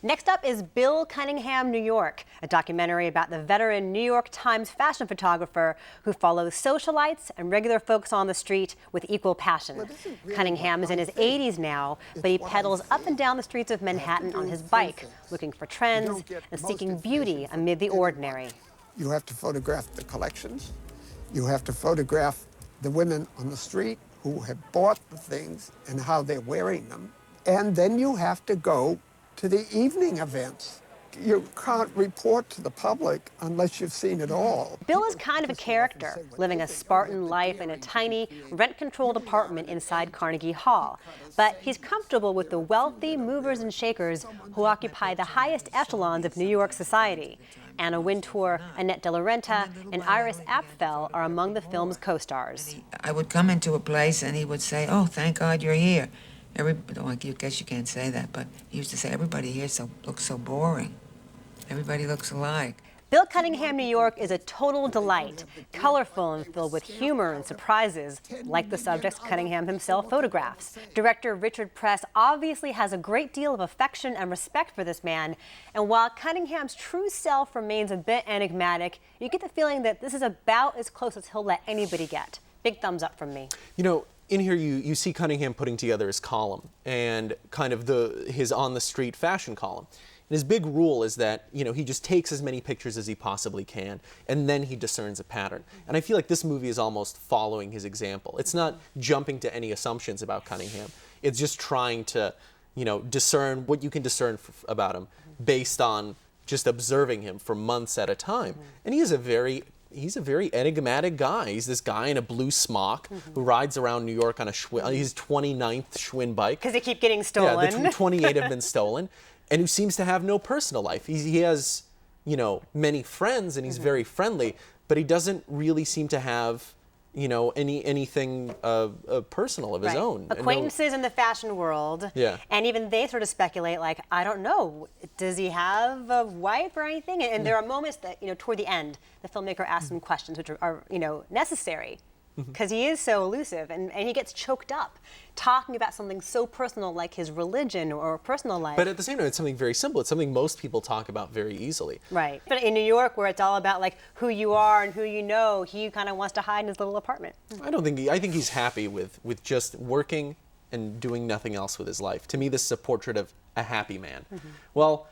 Next up is Bill Cunningham, New York, a documentary about the veteran New York Times fashion photographer who follows socialites and regular folks on the street with equal passion. Cunningham is in his 80s now, but he pedals up and down the streets of Manhattan on his bike, looking for trends and seeking beauty amid the ordinary. You have to photograph the collections. You have to photograph the women on the street who have bought the things and how they're wearing them. And then you have to go to the evening events. You can't report to the public unless you've seen it all. Bill is kind of a character, living a Spartan life in a tiny, rent-controlled apartment inside Carnegie Hall. But he's comfortable with the wealthy movers and shakers who occupy the highest echelons of New York society. Anna Wintour, Annette De La Renta, and Iris Apfel are among the film's co-stars. I would come into a place and he would say, "Oh, thank God you're here." I guess you can't say that, but he used to say, "Everybody here looks so boring. Everybody looks alike." Bill Cunningham, New York is a total delight, colorful and filled with humor and surprises, like the subjects Cunningham himself photographs. Director Richard Press obviously has a great deal of affection and respect for this man, and while Cunningham's true self remains a bit enigmatic, you get the feeling that this is about as close as he'll let anybody get. Big thumbs up from me. You know, in here you see Cunningham putting together his column and kind of his on-the-street fashion column. And his big rule is that, you know, he just takes as many pictures as he possibly can, and then he discerns a pattern. And I feel like this movie is almost following his example. It's not jumping to any assumptions about Cunningham. It's just trying to, you know, discern what you can discern about him based on just observing him for months at a time. And he's a very enigmatic guy. He's this guy in a blue smock who rides around New York on his 29th Schwinn bike. Because they keep getting stolen. Yeah, the 28 have been stolen. And who seems to have no personal life. He has, you know, many friends and he's very friendly, but he doesn't really seem to have, you know, anything personal of his own. Acquaintances in the fashion world. Yeah. And even they sort of speculate, like, I don't know, does he have a wife or anything? And there are moments that, you know, toward the end, the filmmaker asks him questions which are, you know, necessary. Because he is so elusive, and he gets choked up talking about something so personal like his religion or personal life. But at the same time, it's something very simple. It's something most people talk about very easily. Right. But in New York, where it's all about like who you are and who you know, he kind of wants to hide in his little apartment. I think he's happy with just working and doing nothing else with his life. To me, this is a portrait of a happy man. Well,